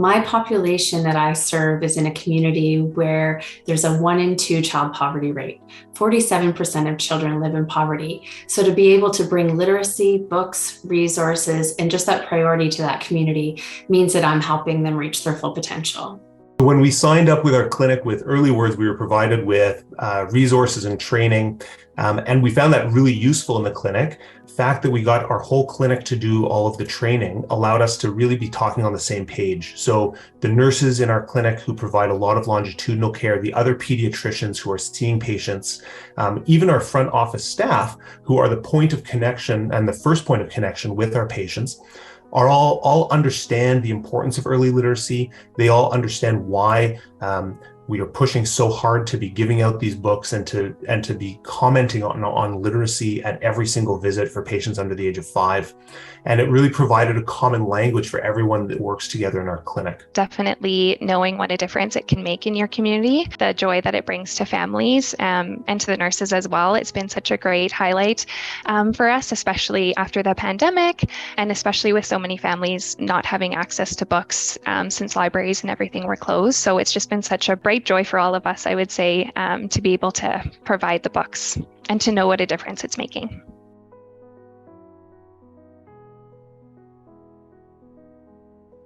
My population that I serve is in a community where there's a 1 in 2 child poverty rate. 47% of children live in poverty. So to be able to bring literacy, books, resources, and just that priority to that community means that I'm helping them reach their full potential. When we signed up with our clinic with Early Words, we were provided with resources and training, and we found that really useful in the clinic. The fact that we got our whole clinic to do all of the training allowed us to really be talking on the same page. So the nurses in our clinic who provide a lot of longitudinal care, the other pediatricians who are seeing patients, even our front office staff who are the point of connection and the first point of connection with our patients, are all understand the importance of early literacy. They all understand why we are pushing so hard to be giving out these books and to be commenting on literacy at every single visit for patients under the age of 5. And it really provided a common language for everyone that works together in our clinic. Definitely knowing what a difference it can make in your community, the joy that it brings to families and to the nurses as well. It's been such a great highlight for us, especially after the pandemic, and especially with so many families not having access to books since libraries and everything were closed. So it's just been such a bright joy for all of us, I would say, to be able to provide the books and to know what a difference it's making.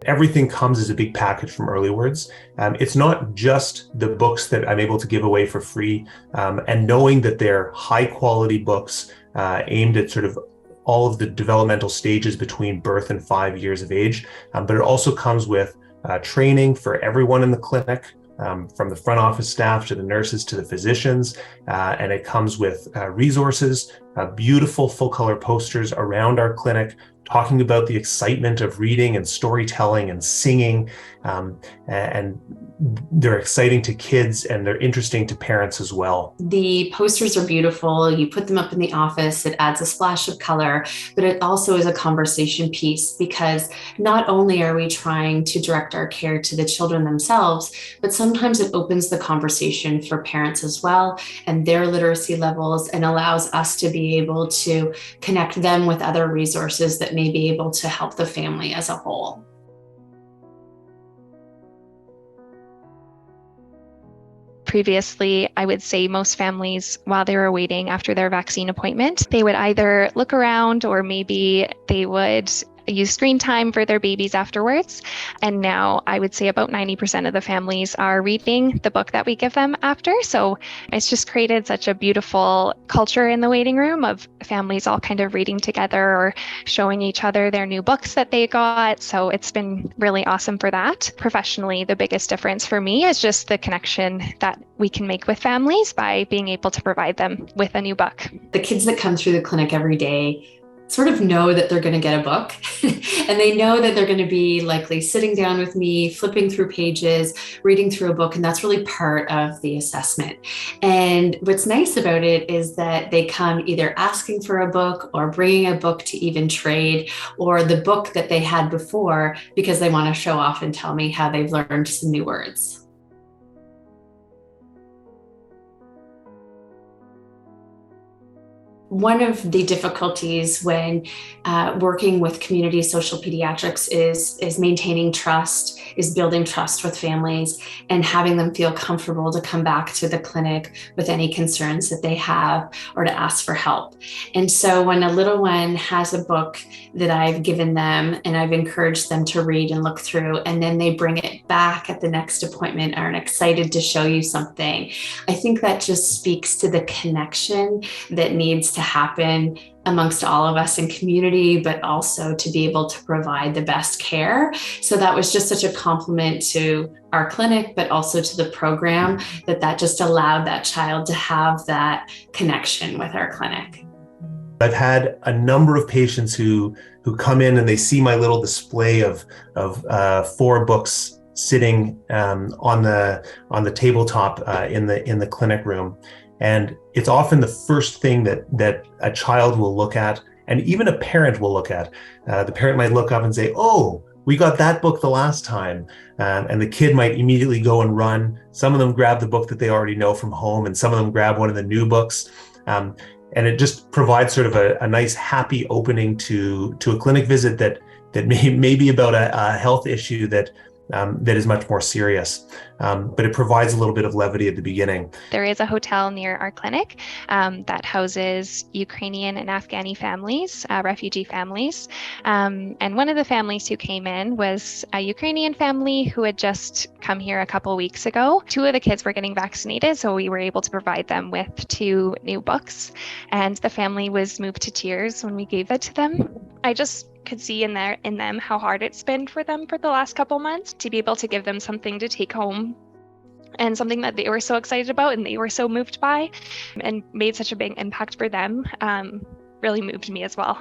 Everything comes as a big package from Early Words. It's not just the books that I'm able to give away for free, and knowing that they're high quality books aimed at sort of all of the developmental stages between birth and 5 years of age. But it also comes with training for everyone in the clinic, from the front office staff to the nurses to the physicians, and it comes with resources, beautiful full color posters around our clinic talking about the excitement of reading and storytelling and singing, and they're exciting to kids and they're interesting to parents as well. The posters are beautiful. You put them up in the office, it adds a splash of color, but it also is a conversation piece because not only are we trying to direct our care to the children themselves, but sometimes it opens the conversation for parents as well and their literacy levels and allows us to be able to connect them with other resources that may be able to help the family as a whole. Previously, I would say most families, while they were waiting after their vaccine appointment, they would either look around or maybe they would use screen time for their babies afterwards. And now I would say about 90% of the families are reading the book that we give them after. So it's just created such a beautiful culture in the waiting room of families all kind of reading together or showing each other their new books that they got. So it's been really awesome for that. Professionally, the biggest difference for me is just the connection that we can make with families by being able to provide them with a new book. The kids that come through the clinic every day sort of know that they're going to get a book and they know that they're going to be likely sitting down with me, flipping through pages, reading through a book, and that's really part of the assessment. And what's nice about it is that they come either asking for a book or bringing a book to even trade, or the book that they had before because they want to show off and tell me how they've learned some new words. One of the difficulties when working with community social pediatrics is maintaining trust, is building trust with families and having them feel comfortable to come back to the clinic with any concerns that they have or to ask for help. And so when a little one has a book that I've given them and I've encouraged them to read and look through, and then they bring it back at the next appointment and are excited to show you something, I think that just speaks to the connection that needs to happen amongst all of us in community, but also to be able to provide the best care. So that was just such a compliment to our clinic, but also to the program that just allowed that child to have that connection with our clinic. I've had a number of patients who come in and they see my little display of 4 books sitting on the tabletop in the clinic room. And it's often the first thing that a child will look at, and even a parent will look at. The parent might look up and say, "Oh, we got that book the last time." And the kid might immediately go and run. Some of them grab the book that they already know from home, and some of them grab one of the new books. And it just provides sort of a nice, happy opening to a clinic visit that may be about a health issue that that is much more serious. But it provides a little bit of levity at the beginning. There is a hotel near our clinic that houses Ukrainian and Afghani families, refugee families. And one of the families who came in was a Ukrainian family who had just come here a couple weeks ago. 2 of the kids were getting vaccinated, so we were able to provide them with 2 new books. And the family was moved to tears when we gave that to them. I just could see in them how hard it's been for them for the last couple months to be able to give them something to take home and something that they were so excited about and they were so moved by and made such a big impact for them really moved me as well.